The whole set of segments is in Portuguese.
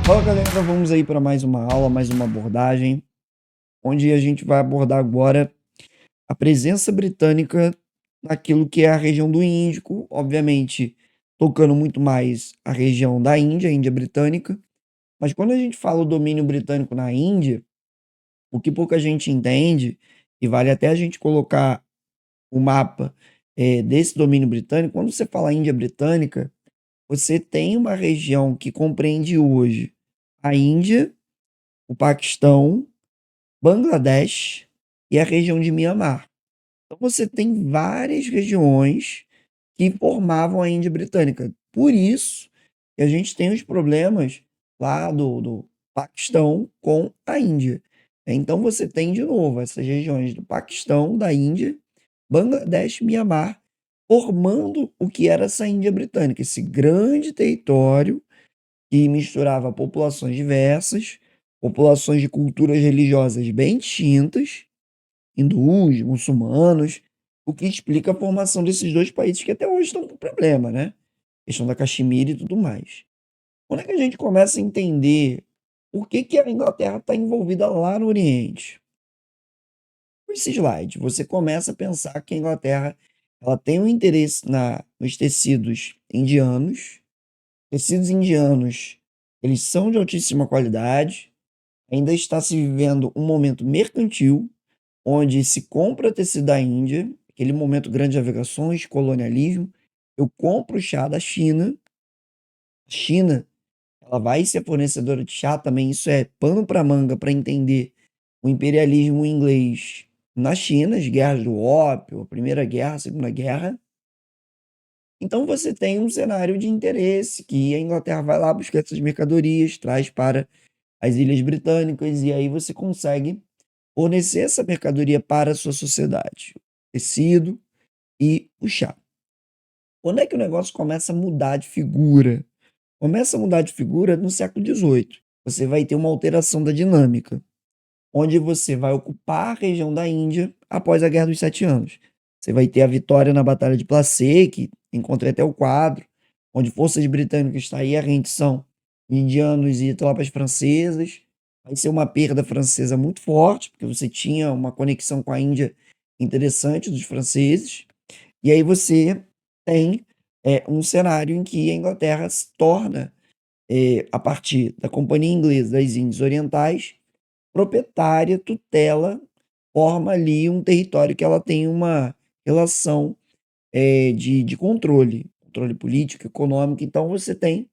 Fala galera, vamos aí para mais uma aula, mais uma abordagem, onde a gente vai abordar agora a presença britânica naquilo que é a região do Índico, obviamente tocando muito mais a região da Índia, a Índia britânica, mas quando a gente fala o domínio britânico na Índia, o que pouca gente entende, e vale até a gente colocar o mapa desse domínio britânico, quando você fala Índia britânica, você tem uma região que compreende hoje a Índia, o Paquistão, Bangladesh e a região de Mianmar. Então você tem várias regiões que formavam a Índia Britânica. Por isso que a gente tem os problemas lá do Paquistão com a Índia. Então você tem de novo essas regiões do Paquistão, da Índia, Bangladesh, Mianmar, formando o que era essa Índia Britânica, esse grande território que misturava populações diversas, populações de culturas religiosas bem distintas, hindus, muçulmanos, o que explica a formação desses dois países que até hoje estão com problema, né? Questão da Caxemira e tudo mais. Quando é que a gente começa a entender por que a Inglaterra está envolvida lá no Oriente? Com esse slide, você começa a pensar que a Inglaterra ela tem um interesse nos tecidos indianos. Tecidos indianos, eles são de altíssima qualidade. Ainda está se vivendo um momento mercantil, onde se compra tecido da Índia, aquele momento grande de navegações, colonialismo. Eu compro chá da China. A China, ela vai ser fornecedora de chá também. Isso é pano para manga para entender o imperialismo inglês na China, as guerras do ópio, a Primeira Guerra, a Segunda Guerra. Então você tem um cenário de interesse que a Inglaterra vai lá buscar essas mercadorias, traz para as Ilhas Britânicas e aí você consegue fornecer essa mercadoria para a sua sociedade, tecido e o chá. Quando é que o negócio começa a mudar de figura? Começa a mudar de figura no século XVIII. Você vai ter uma alteração da dinâmica, onde você vai ocupar a região da Índia após a Guerra dos Sete Anos. Você vai ter a vitória na Batalha de Plassey, que encontrei até o quadro, onde forças britânicas traíram a rendição de indianos e tropas francesas. Vai ser uma perda francesa muito forte, porque você tinha uma conexão com a Índia interessante dos franceses. E aí você tem um cenário em que a Inglaterra se torna, a partir da Companhia Inglesa das Índias Orientais, proprietária, tutela, forma ali um território que ela tem uma relação de controle político, econômico. Então você tem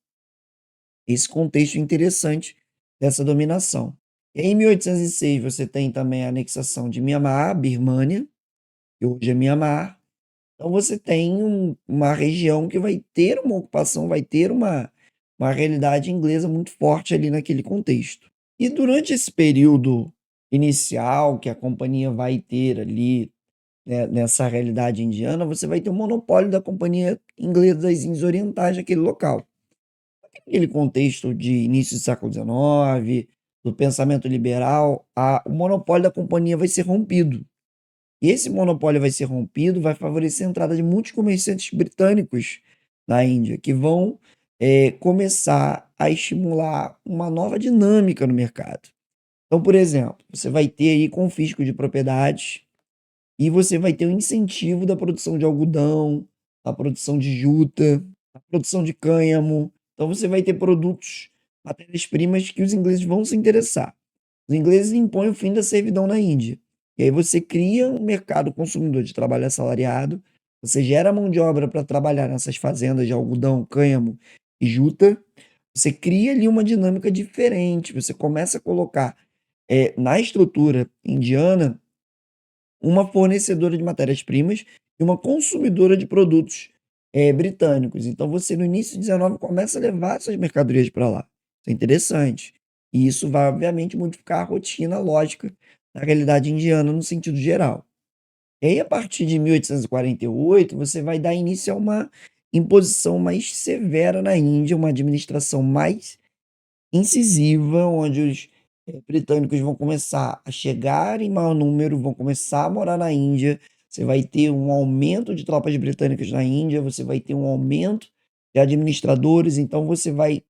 esse contexto interessante dessa dominação. Em 1806 você tem também a anexação de Mianmar, Birmânia, que hoje é Mianmar. Então você tem uma região que vai ter uma ocupação, vai ter uma realidade inglesa muito forte ali naquele contexto. E durante esse período inicial que a companhia vai ter ali, né, nessa realidade indiana, você vai ter o monopólio da Companhia Inglesa das Índias Orientais naquele local. Naquele contexto de início do século XIX, do pensamento liberal, o monopólio da companhia vai ser rompido. E esse monopólio vai ser rompido, vai favorecer a entrada de muitos comerciantes britânicos na Índia, que vão começar a estimular uma nova dinâmica no mercado. Então, por exemplo, você vai ter aí confisco de propriedades e você vai ter o incentivo da produção de algodão, da produção de juta, da produção de cânhamo. Então, você vai ter produtos, matérias-primas que os ingleses vão se interessar. Os ingleses impõem o fim da servidão na Índia. E aí você cria um mercado consumidor de trabalho assalariado, você gera mão de obra para trabalhar nessas fazendas de algodão, cânhamo e juta. Você cria ali uma dinâmica diferente. Você começa a colocar na estrutura indiana uma fornecedora de matérias-primas e uma consumidora de produtos britânicos. Então você, no início do 19, começa a levar essas mercadorias para lá. Isso é interessante. E isso vai, obviamente, modificar a rotina lógica da realidade indiana no sentido geral. E aí, a partir de 1848, você vai dar início a uma imposição mais severa na Índia, uma administração mais incisiva, onde os britânicos vão começar a chegar em maior número, vão começar a morar na Índia. Você vai ter um aumento de tropas britânicas na Índia, você vai ter um aumento de administradores, então você vai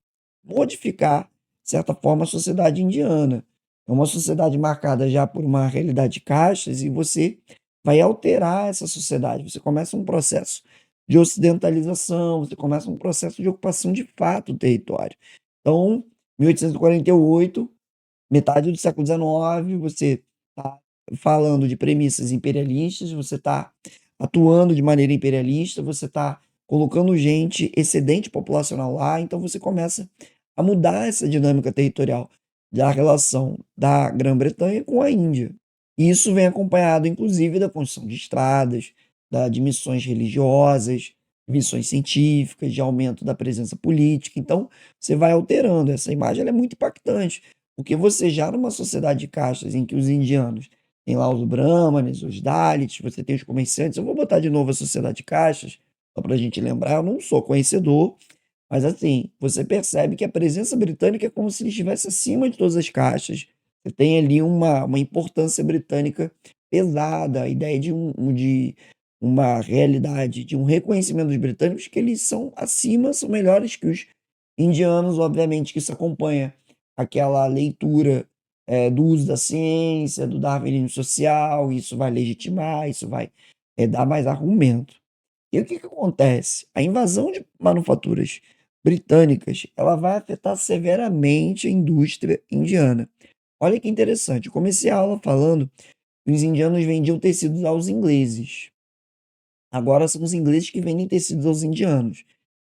modificar de certa forma, a sociedade indiana. É uma sociedade marcada já por uma realidade de castas e você vai alterar essa sociedade. Você começa um processo de ocidentalização, você começa um processo de ocupação de fato do território. Então, 1848, metade do século XIX, você está falando de premissas imperialistas, você está atuando de maneira imperialista, você está colocando gente excedente populacional lá, então você começa a mudar essa dinâmica territorial da relação da Grã-Bretanha com a Índia. E isso vem acompanhado, inclusive, da construção de estradas, de missões religiosas, missões científicas, de aumento da presença política. Então, você vai alterando. Essa imagem ela é muito impactante, porque você já numa sociedade de castas em que os indianos têm lá os brahmanes, os dalits, você tem os comerciantes. Eu vou botar de novo a sociedade de castas, só para a gente lembrar. Eu não sou conhecedor, mas assim, você percebe que a presença britânica é como se ele estivesse acima de todas as castas. Você tem ali uma importância britânica pesada, a ideia de uma realidade, de um reconhecimento dos britânicos que eles são acima, são melhores que os indianos, obviamente que isso acompanha aquela leitura do uso da ciência, do darwinismo social, isso vai legitimar, isso vai dar mais argumento. E o que que acontece? A invasão de manufaturas britânicas, ela vai afetar severamente a indústria indiana. Olha que interessante, eu comecei a aula falando que os indianos vendiam tecidos aos ingleses. Agora são os ingleses que vendem tecidos aos indianos.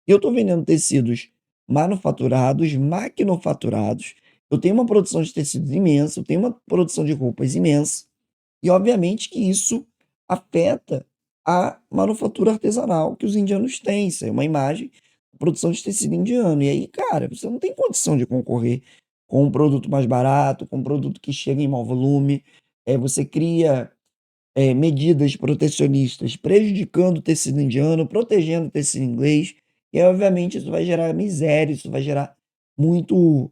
E eu estou vendendo tecidos manufaturados, maquinofaturados. Eu tenho uma produção de tecidos imensa, eu tenho uma produção de roupas imensa. E obviamente que isso afeta a manufatura artesanal que os indianos têm. Isso é uma imagem da produção de tecido indiano. E aí, cara, você não tem condição de concorrer com um produto mais barato, com um produto que chega em mau volume. Você cria medidas protecionistas prejudicando o tecido indiano, protegendo o tecido inglês, e obviamente isso vai gerar miséria, isso vai gerar muito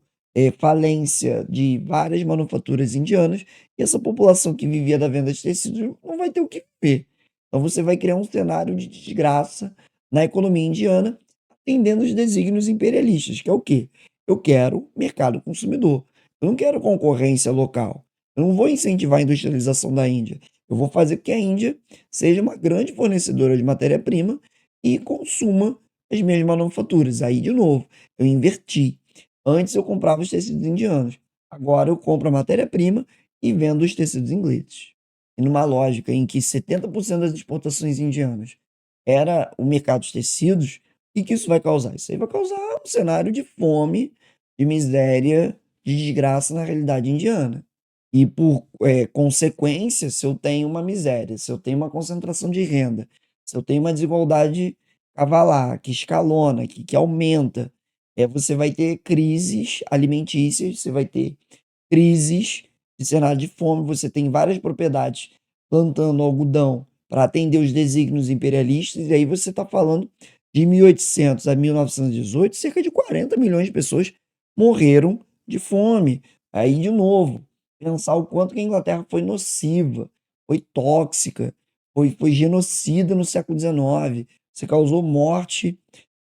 falência de várias manufaturas indianas, e essa população que vivia da venda de tecidos não vai ter o que viver. Então você vai criar um cenário de desgraça na economia indiana, atendendo os desígnios imperialistas, que é o quê? Eu quero mercado consumidor. Eu não quero concorrência local. Eu não vou incentivar a industrialização da Índia. Eu vou fazer com que a Índia seja uma grande fornecedora de matéria-prima e consuma as minhas manufaturas. Aí, de novo, eu inverti. Antes eu comprava os tecidos indianos. Agora eu compro a matéria-prima e vendo os tecidos ingleses. E numa lógica em que 70% das exportações indianas era o mercado dos tecidos, o que isso vai causar? Isso aí vai causar um cenário de fome, de miséria, de desgraça na realidade indiana. E por consequência, se eu tenho uma miséria, se eu tenho uma concentração de renda, se eu tenho uma desigualdade cavalar, que escalona, que aumenta, você vai ter crises alimentícias, você vai ter crises de cenário de fome, você tem várias propriedades plantando algodão para atender os desígnios imperialistas, e aí você está falando de 1800 a 1918, cerca de 40 milhões de pessoas morreram de fome. Aí, de novo, pensar o quanto que a Inglaterra foi nociva, foi tóxica, foi genocida no século XIX. Você causou morte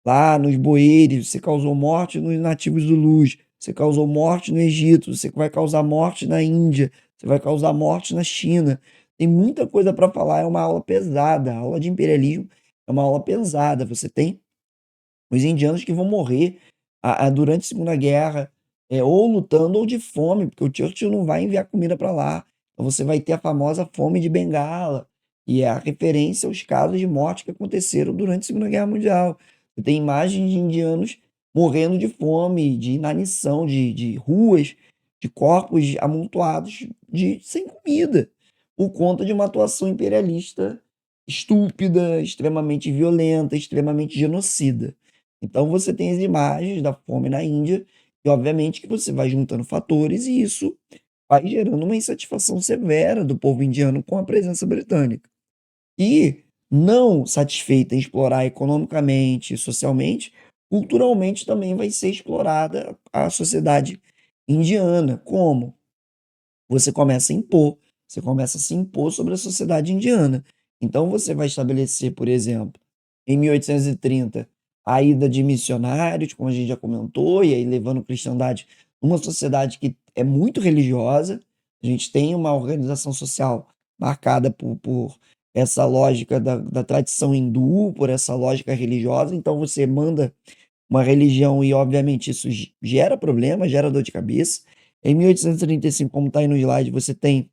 lá nos boeres, você causou morte nos nativos zulus, você causou morte no Egito, você vai causar morte na Índia, você vai causar morte na China. Tem muita coisa para falar, é uma aula pesada. A aula de imperialismo é uma aula pesada. Você tem os indianos que vão morrer durante a Segunda Guerra, ou lutando ou de fome, porque o Churchill não vai enviar comida para lá. Então você vai ter a famosa fome de Bengala, e é a referência aos casos de morte que aconteceram durante a Segunda Guerra Mundial. Você tem imagens de indianos morrendo de fome, de inanição, de ruas, de corpos amontoados sem comida, por conta de uma atuação imperialista estúpida, extremamente violenta, extremamente genocida. Então você tem as imagens da fome na Índia e obviamente que você vai juntando fatores e isso vai gerando uma insatisfação severa do povo indiano com a presença britânica. E não satisfeita em explorar economicamente e socialmente, culturalmente também vai ser explorada a sociedade indiana. Como? Você começa a impor, você começa a se impor sobre a sociedade indiana. Então você vai estabelecer, por exemplo, em 1830, a ida de missionários, como a gente já comentou, e aí levando cristandade uma sociedade que é muito religiosa, a gente tem uma organização social marcada por essa lógica da tradição hindu, por essa lógica religiosa, então você manda uma religião e, obviamente, isso gera problema, gera dor de cabeça. Em 1835, como está aí no slide, você tem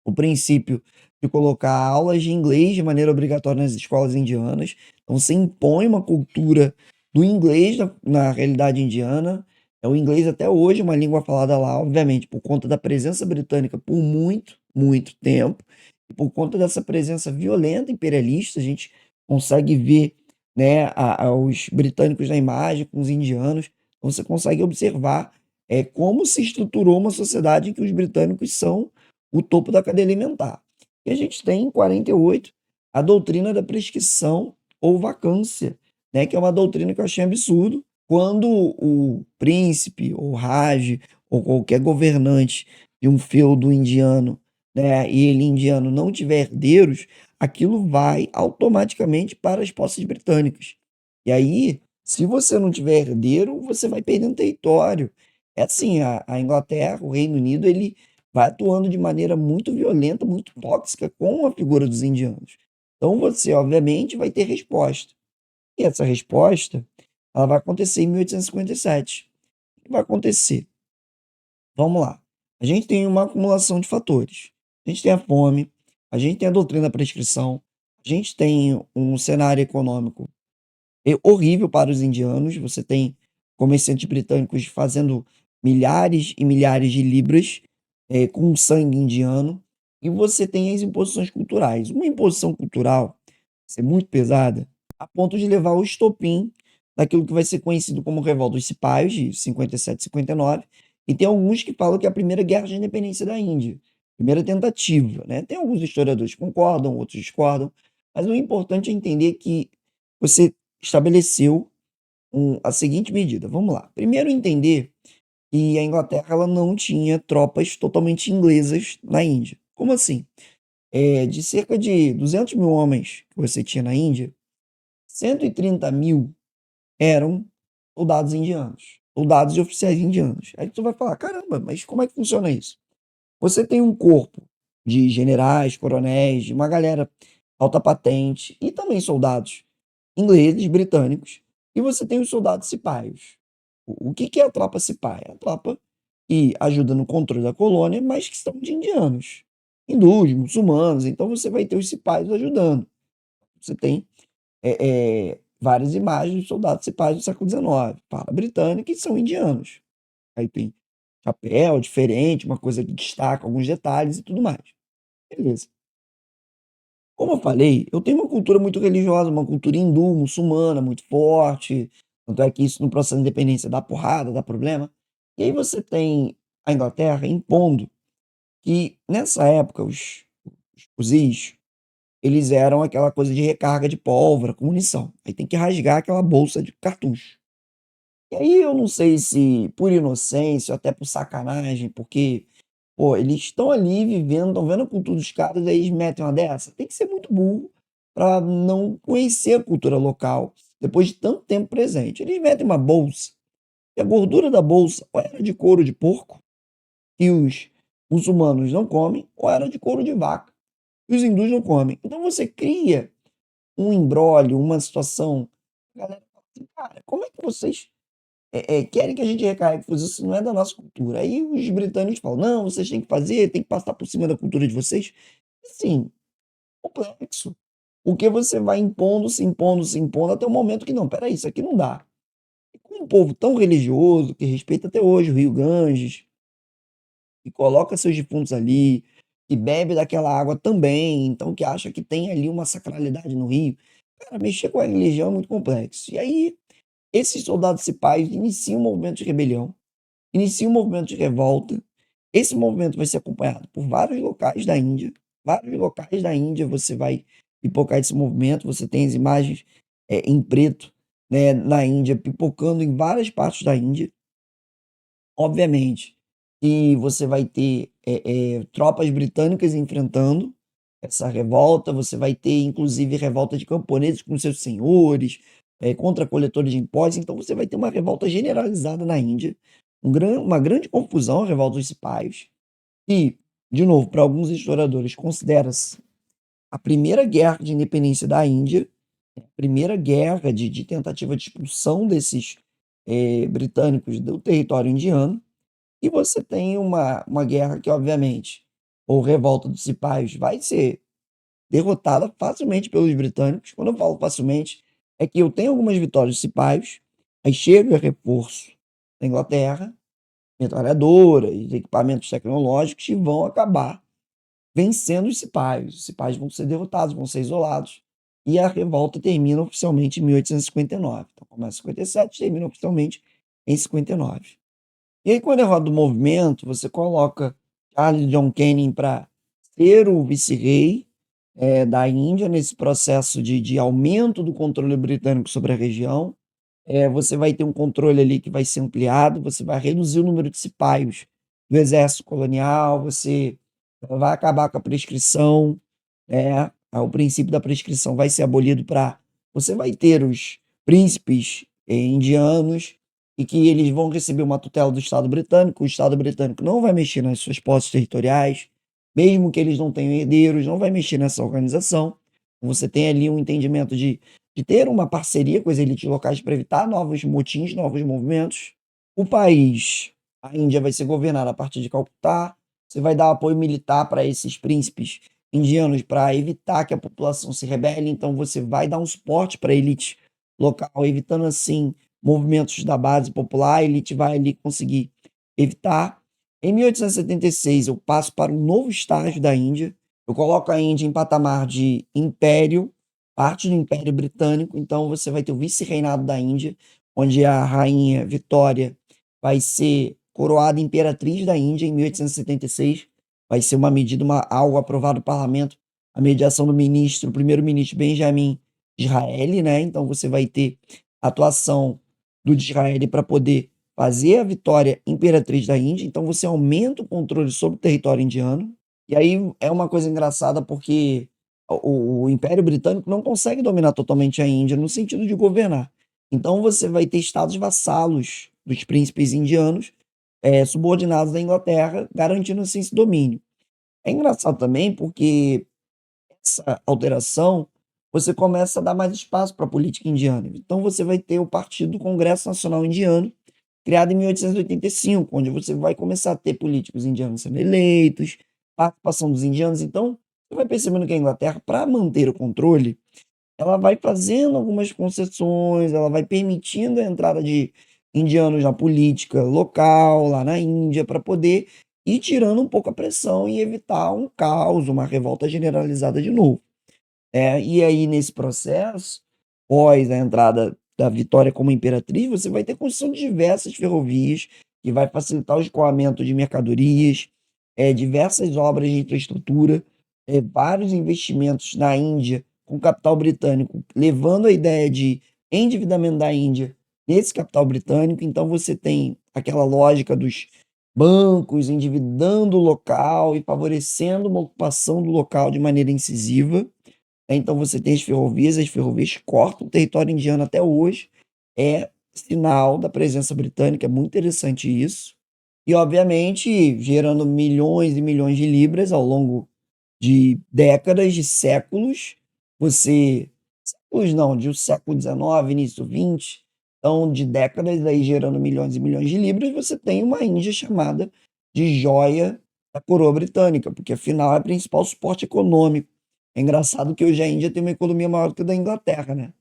o princípio de colocar aulas de inglês de maneira obrigatória nas escolas indianas. Então, você impõe uma cultura do inglês na realidade indiana. É o inglês até hoje, uma língua falada lá, obviamente, por conta da presença britânica por muito, muito tempo. E por conta dessa presença violenta imperialista, a gente consegue ver, né, os britânicos na imagem com os indianos. Então, você consegue observar como se estruturou uma sociedade em que os britânicos são o topo da cadeia alimentar. E a gente tem em 48 a doutrina da prescrição ou vacância, né, que é uma doutrina que eu achei absurdo. Quando o príncipe ou raj ou qualquer governante de um feudo indiano, né, e ele indiano não tiver herdeiros, aquilo vai automaticamente para as posses britânicas. E aí, se você não tiver herdeiro, você vai perdendo território. É assim, a Inglaterra, o Reino Unido, ele vai atuando de maneira muito violenta, muito tóxica com a figura dos indianos. Então você, obviamente, vai ter resposta. E essa resposta, ela vai acontecer em 1857. O que vai acontecer? Vamos lá. A gente tem uma acumulação de fatores. A gente tem a fome, a gente tem a doutrina da prescrição, a gente tem um cenário econômico horrível para os indianos. Você tem comerciantes britânicos fazendo milhares e milhares de libras com sangue indiano. E você tem as imposições culturais. Uma imposição cultural ser muito pesada a ponto de levar ao estopim daquilo que vai ser conhecido como Revolta dos Cipaios, de 57 e 59. E tem alguns que falam que é a primeira guerra de independência da Índia. Primeira tentativa, né? Tem alguns historiadores que concordam, outros discordam. Mas o importante é entender que você estabeleceu a seguinte medida. Vamos lá. Primeiro, entender que a Inglaterra ela não tinha tropas totalmente inglesas na Índia. Como assim? De cerca de 200 mil homens que você tinha na Índia, 130 mil eram soldados indianos, soldados e oficiais indianos. Aí tu vai falar, caramba, mas como é que funciona isso? Você tem um corpo de generais, coronéis, de uma galera alta patente e também soldados ingleses, britânicos, e você tem os soldados cipaios. O que que é a tropa cipaia? É a tropa que ajuda no controle da colônia, mas que são de indianos, hindus, muçulmanos. Então você vai ter os cipaios ajudando. Você tem várias imagens de soldados cipaios do século XIX, fala britânica, e são indianos. Aí tem chapéu diferente, uma coisa que destaca alguns detalhes e tudo mais. Beleza. Como eu falei, eu tenho uma cultura muito religiosa, uma cultura hindu, muçulmana, muito forte. Tanto é que isso no processo de independência dá porrada, dá problema. E aí você tem a Inglaterra impondo que, nessa época, os fuzis, eles eram aquela coisa de recarga de pólvora com munição. Aí tem que rasgar aquela bolsa de cartucho. E aí eu não sei se por inocência ou até por sacanagem, porque, pô, eles estão ali vivendo, estão vendo a cultura dos caras, aí eles metem uma dessa. Tem que ser muito burro para não conhecer a cultura local depois de tanto tempo presente. Eles metem uma bolsa, e a gordura da bolsa ou era de couro de porco, que os muçulmanos não comem, ou era de couro de vaca, que os hindus não comem. Então você cria um imbróglio, uma situação. A galera fala assim, cara, como é que vocês querem que a gente recarregue fuzil, isso não é da nossa cultura. Aí os britânicos falam, não, vocês têm que fazer, tem que passar por cima da cultura de vocês. Assim, complexo. Porque você vai impondo, se impondo, se impondo, até o momento que não, peraí, isso aqui não dá. E com um povo tão religioso, que respeita até hoje o Rio Ganges, que coloca seus defuntos ali, que bebe daquela água também, então que acha que tem ali uma sacralidade no rio. Cara, mexer com a religião é muito complexo. E aí, esses soldados cipais iniciam um movimento de rebelião, iniciam um movimento de revolta. Esse movimento vai ser acompanhado por vários locais da Índia. Vários locais da Índia você vai pipocar esse movimento. Você tem as imagens em preto, né, na Índia, pipocando em várias partes da Índia. Obviamente que você vai ter tropas britânicas enfrentando essa revolta, você vai ter inclusive revolta de camponeses com seus senhores, contra coletores de impostos, então você vai ter uma revolta generalizada na Índia, uma grande confusão, a revolta dos cipaios, e, de novo, para alguns historiadores, considera-se a primeira guerra de independência da Índia, a primeira guerra de tentativa de expulsão desses britânicos do território indiano, e você tem uma guerra que, obviamente, ou revolta dos cipaios, vai ser derrotada facilmente pelos britânicos. Quando eu falo facilmente, é que eu tenho algumas vitórias dos cipaios, aí chega reforço da Inglaterra, metralhadoras, equipamentos tecnológicos, e vão acabar vencendo os cipaios. Os cipaios vão ser derrotados, vão ser isolados. E a revolta termina oficialmente em 1859. Então começa em 57, termina oficialmente em 59. E aí, com a derrota do movimento, você coloca Charles John Canning para ser o vice-rei da Índia nesse processo de aumento do controle britânico sobre a região. Você vai ter um controle ali que vai ser ampliado, você vai reduzir o número de cipaios do exército colonial, você vai acabar com a prescrição, o princípio da prescrição vai ser abolido para você vai ter os príncipes indianos e que eles vão receber uma tutela do Estado britânico, o Estado britânico não vai mexer nas suas posses territoriais, mesmo que eles não tenham herdeiros, não vai mexer nessa organização. Você tem ali um entendimento de ter uma parceria com as elites locais para evitar novos motins, novos movimentos. O país, a Índia, vai ser governada a partir de Calcutá. Você vai dar apoio militar para esses príncipes indianos para evitar que a população se rebele. Então, você vai dar um suporte para a elite local, evitando assim movimentos da base popular. A elite vai ali conseguir evitar. Em 1876, eu passo para um novo estágio da Índia. Eu coloco a Índia em patamar de império, parte do Império Britânico. Então, você vai ter o vice-reinado da Índia, onde a rainha Vitória vai ser coroada imperatriz da Índia em 1876. Vai ser uma medida, algo aprovado no parlamento, a mediação do ministro, o primeiro-ministro Benjamin Disraeli, né? Então, você vai ter a atuação do Disraeli para poder fazer a Vitória imperatriz da Índia. Então, você aumenta o controle sobre o território indiano. E aí é uma coisa engraçada porque o Império Britânico não consegue dominar totalmente a Índia no sentido de governar. Então você vai ter estados vassalos dos príncipes indianos subordinados à Inglaterra, garantindo assim esse domínio. É engraçado também porque essa alteração você começa a dar mais espaço para a política indiana. Então você vai ter o Partido do Congresso Nacional Indiano, criado em 1885, onde você vai começar a ter políticos indianos sendo eleitos, participação dos indianos. Então, você vai percebendo que a Inglaterra, para manter o controle, ela vai fazendo algumas concessões, ela vai permitindo a entrada de indianos na política local, lá na Índia, para poder ir tirando um pouco a pressão e evitar um caos, uma revolta generalizada de novo. E aí, nesse processo, pós a entrada da Vitória como imperatriz, você vai ter construção de diversas ferrovias, que vai facilitar o escoamento de mercadorias, diversas obras de infraestrutura, vários investimentos na Índia com capital britânico, levando a ideia de endividamento da Índia nesse capital britânico. Então, você tem aquela lógica dos bancos endividando o local e favorecendo uma ocupação do local de maneira incisiva. Então você tem as ferrovias cortam o território indiano até hoje, é sinal da presença britânica, é muito interessante isso. E obviamente gerando milhões e milhões de libras ao longo de décadas, de séculos, séculos não, de o século XIX, início do XX, então de décadas aí gerando milhões e milhões de libras, você tem uma Índia chamada de joia da coroa britânica, porque afinal é o principal suporte econômico. É engraçado que hoje a Índia tem uma economia maior do que a da Inglaterra, né?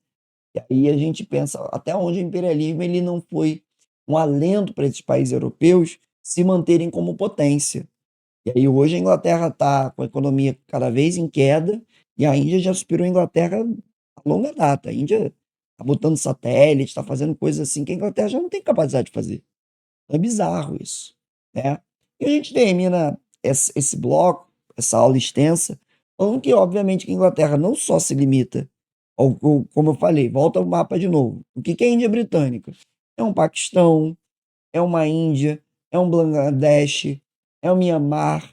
E aí a gente pensa até onde o imperialismo ele não foi um alento para esses países europeus se manterem como potência. E aí hoje a Inglaterra está com a economia cada vez em queda e a Índia já superou a Inglaterra a longa data. A Índia está botando satélite, está fazendo coisas assim que a Inglaterra já não tem capacidade de fazer. É bizarro isso, né? E a gente termina esse bloco, essa aula extensa, falando que, obviamente, que a Inglaterra não só se limita como eu falei, volta ao mapa de novo. O que é a Índia Britânica? É um Paquistão, é uma Índia, é um Bangladesh, é um Mianmar,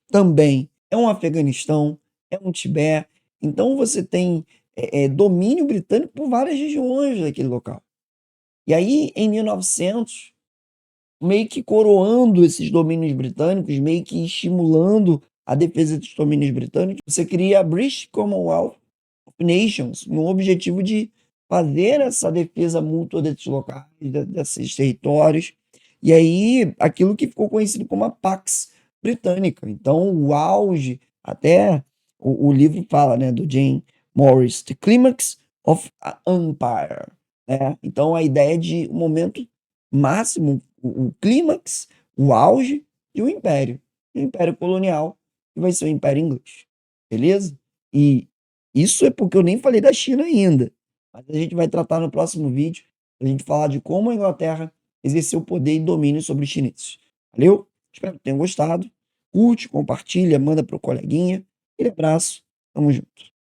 também é um Afeganistão, é um Tibete. Então você tem domínio britânico por várias regiões daquele local. E aí, em 1900 meio que coroando esses domínios britânicos, meio que estimulando a defesa dos domínios britânicos, você cria a British Commonwealth of Nations, no objetivo de fazer essa defesa mútua desses locais, desses territórios, e aí aquilo que ficou conhecido como a Pax Britânica. Então, o auge, até o livro fala, né, do Jane Morris, The Climax of an Empire, né? Então, a ideia de um momento máximo, o clímax, o auge de um império, o império colonial, que vai ser o Império Inglês, beleza? E isso é porque eu nem falei da China ainda, mas a gente vai tratar no próximo vídeo, a gente falar de como a Inglaterra exerceu poder e domínio sobre os chineses. Valeu? Espero que tenham gostado. Curte, compartilha, manda pro coleguinha. Aquele abraço, tamo junto.